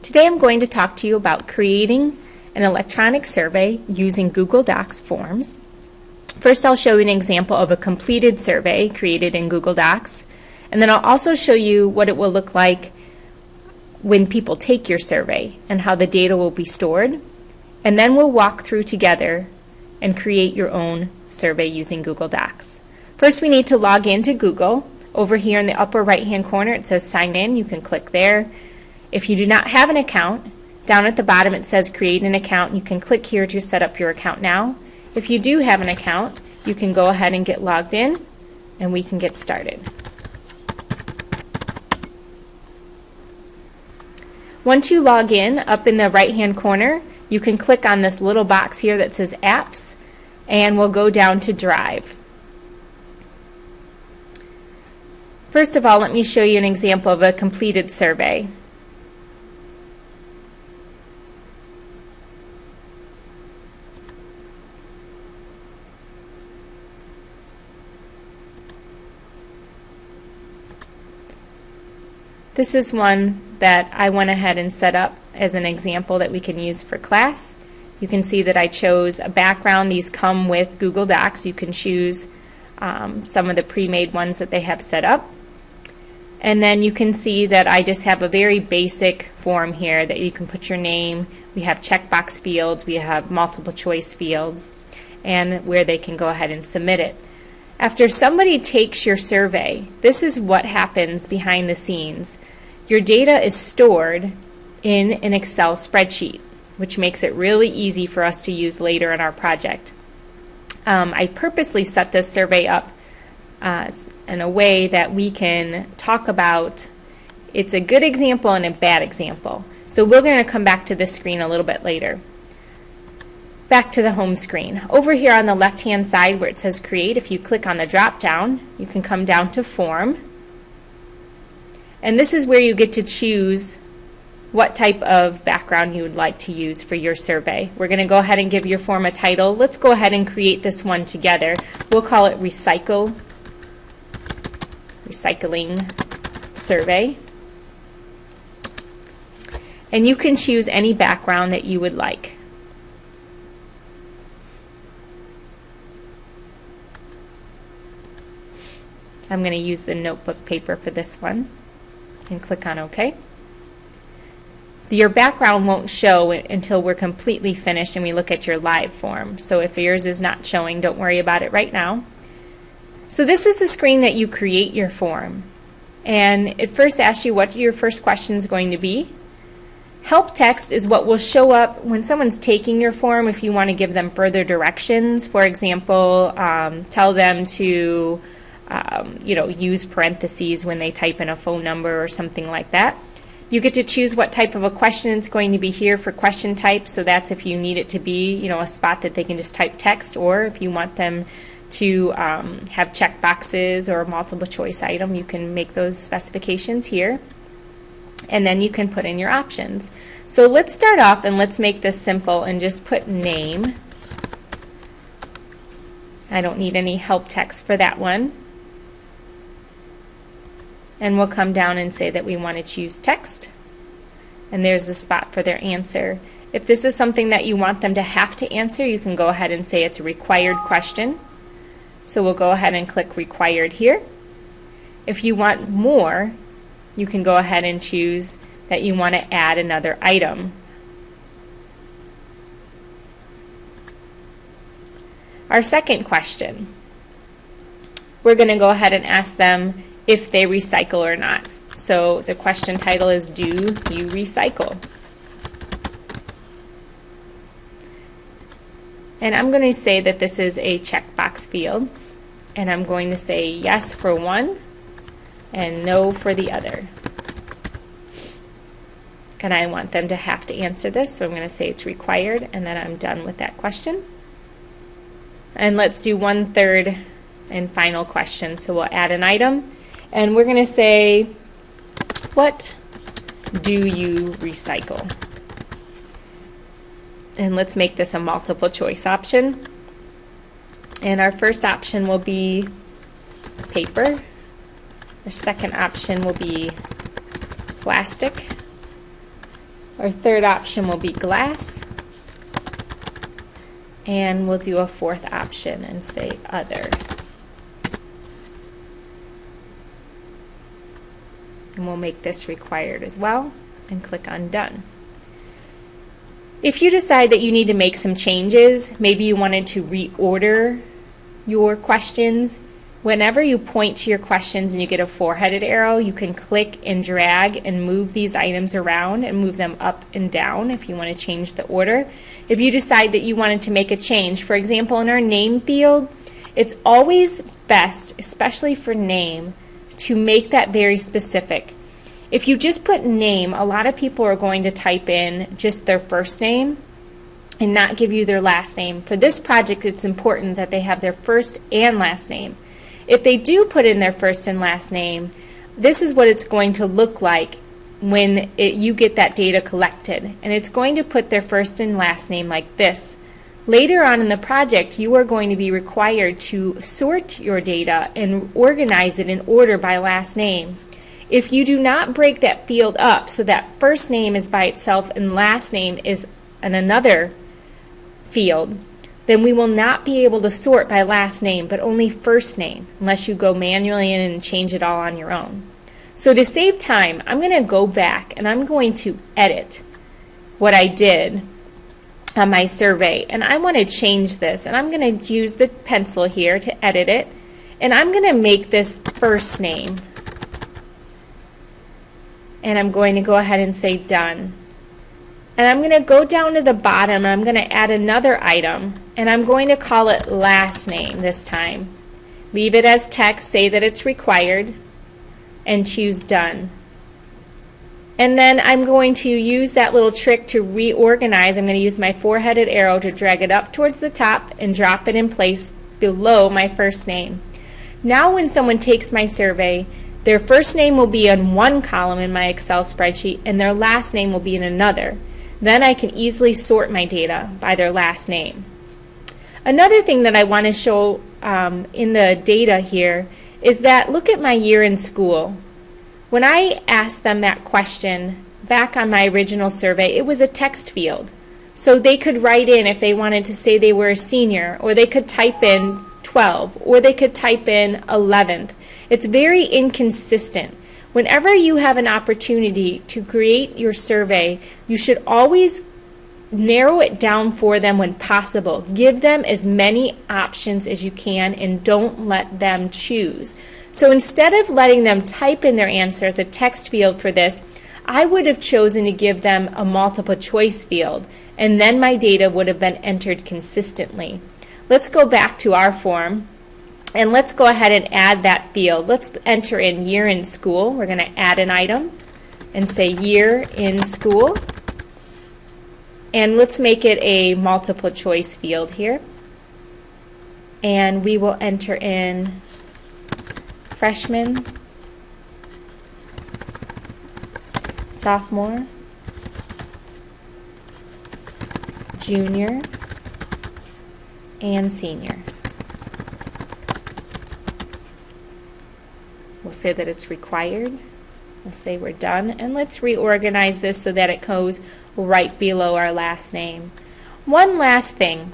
Today I'm going to talk to you about creating an electronic survey using Google Docs forms. First, I'll show you an example of a completed survey created in Google Docs, and then I'll also show you what it will look like when people take your survey and how the data will be stored. And then we'll walk through together and create your own survey using Google Docs. First, we need to log into Google. Over here in the upper right-hand corner, it says sign in. You can click there. If you do not have an account, down at the bottom it says create an account. You can click here to set up your account now. If you do have an account, you can go ahead and get logged in and we can get started. Once you log in, up in the right-hand corner, you can click on this little box here that says Apps, and we'll go down to Drive. First of all, let me show you an example of a completed survey. This is one that I went ahead and set up as an example that we can use for class. You can see that I chose a background. These come with Google Docs. You can choose some of the pre-made ones that they have set up. And then you can see that I just have a very basic form here that you can put your name. We have checkbox fields, we have multiple choice fields, and where they can go ahead and submit it. After somebody takes your survey, this is what happens behind the scenes. Your data is stored in an Excel spreadsheet, which makes it really easy for us to use later in our project. I purposely set this survey up in a way that we can talk about. It's a good example and a bad example. So we're going to come back to this screen a little bit later. Back to the home screen. Over here on the left-hand side where it says Create, if you click on the drop-down, you can come down to Form. And this is where you get to choose what type of background you would like to use for your survey. We're going to go ahead and give your form a title. Let's go ahead and create this one together. We'll call it Recycling Survey. And you can choose any background that you would like. I'm going to use the notebook paper for this one and click on OK. Your background won't show until we're completely finished and we look at your live form. So if yours is not showing, don't worry about it right now. So this is the screen that you create your form. And it first asks you what your first question is going to be. Help text is what will show up when someone's taking your form if you want to give them further directions. For example, tell them to use parentheses when they type in a phone number or something like that. You get to choose what type of a question it's going to be here for question type, so that's if you need it to be a spot that they can just type text, or if you want them to have check boxes or a multiple choice item, you can make those specifications here. And then you can put in your options. So let's start off and let's make this simple and just put name. I don't need any help text for that one. And we'll come down and say that we want to choose text. And there's the spot for their answer. If this is something that you want them to have to answer, you can go ahead and say it's a required question. So we'll go ahead and click required here. If you want more, you can go ahead and choose that you want to add another item. Our second question, we're going to go ahead and ask them if they recycle or not. So the question title is, do you recycle? And I'm going to say that this is a checkbox field, and I'm going to say yes for one and no for the other. And I want them to have to answer this, so I'm going to say it's required, and then I'm done with that question. And let's do one third and final question. So we'll add an item, and we're going to say, what do you recycle? And let's make this a multiple choice option. And our first option will be paper. Our second option will be plastic. Our third option will be glass. And we'll do a fourth option and say other. And we'll make this required as well and click on done. If you decide that you need to make some changes, maybe you wanted to reorder your questions, whenever you point to your questions and you get a four-headed arrow, you can click and drag and move these items around and move them up and down if you want to change the order. If you decide that you wanted to make a change, for example, in our name field, it's always best, especially for name, to make that very specific. If you just put name, a lot of people are going to type in just their first name and not give you their last name. For this project, it's important that they have their first and last name. If they do put in their first and last name, this is what it's going to look like when you get that data collected. And it's going to put their first and last name like this. Later on in the project, you are going to be required to sort your data and organize it in order by last name. If you do not break that field up so that first name is by itself and last name is in another field, then we will not be able to sort by last name, but only first name, unless you go manually in and change it all on your own. So to save time, I'm going to go back and I'm going to edit what I did on my survey. And I want to change this, and I'm going to use the pencil here to edit it. And I'm going to make this first name. And I'm going to go ahead and say done. And I'm going to go down to the bottom and I'm going to add another item, and I'm going to call it last name this time. Leave it as text, say that it's required, and choose done. And then I'm going to use that little trick to reorganize. I'm going to use my four-headed arrow to drag it up towards the top and drop it in place below my first name. Now when someone takes my survey, their first name will be in one column in my Excel spreadsheet and their last name will be in another. Then I can easily sort my data by their last name. Another thing that I want to show in the data here is that look at my year in school. When I asked them that question back on my original survey, it was a text field. So they could write in if they wanted to say they were a senior, or they could type in 12, or they could type in 11th. It's very inconsistent. Whenever you have an opportunity to create your survey, you should always narrow it down for them when possible. Give them as many options as you can and don't let them choose. So instead of letting them type in their answer as a text field for this, I would have chosen to give them a multiple choice field, and then my data would have been entered consistently. Let's go back to our form. And let's go ahead and add that field. Let's enter in year in school. We're going to add an item and say year in school. And let's make it a multiple choice field here. And we will enter in freshman, sophomore, junior, and senior. We'll say that it's required. We'll say we're done. And let's reorganize this so that it goes right below our last name. One last thing.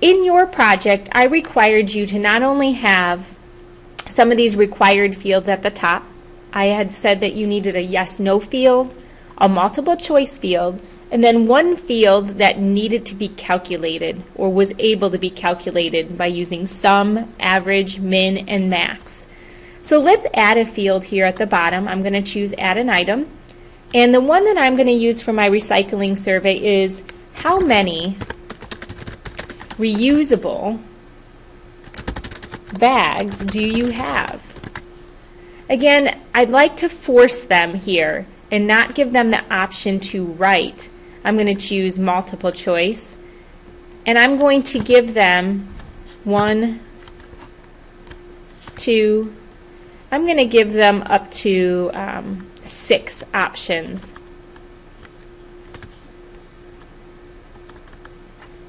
In your project, I required you to not only have some of these required fields at the top. I had said that you needed a yes/no field, a multiple choice field, and then one field that needed to be calculated or was able to be calculated by using sum, average, min, and max. So let's add a field here at the bottom. I'm going to choose add an item. And the one that I'm going to use for my recycling survey is how many reusable bags do you have? Again, I'd like to force them here and not give them the option to write. I'm going to choose multiple choice. And I'm going to give them 1, 2, I'm going to give them up to 6 options.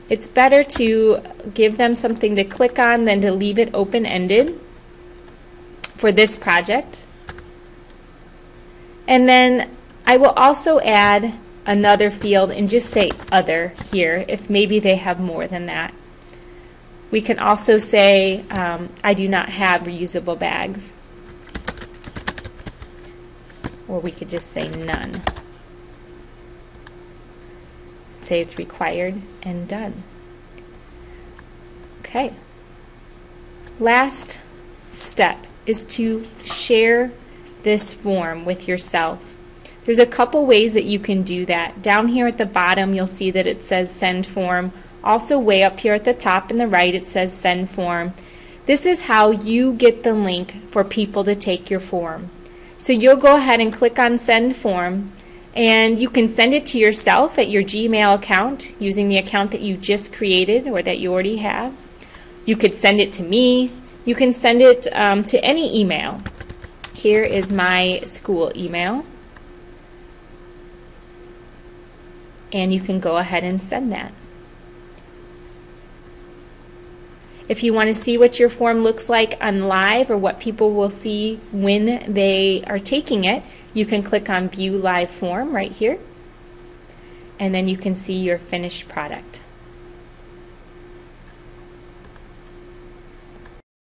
It's better to give them something to click on than to leave it open-ended for this project. And then I will also add another field and just say other here if maybe they have more than that. We can also say I do not have reusable bags, or we could just say none. Say it's required and done. Okay. Last step is to share this form with yourself. There's a couple ways that you can do that. Down here at the bottom you'll see that it says send form. Also way up here at the top in the right it says send form. This is how you get the link for people to take your form. So you'll go ahead and click on send form, and you can send it to yourself at your Gmail account using the account that you just created or that you already have. You could send it to me. You can send it to any email. Here is my school email, and you can go ahead and send that. If you want to see what your form looks like on live or what people will see when they are taking it, you can click on View Live Form right here, and then you can see your finished product.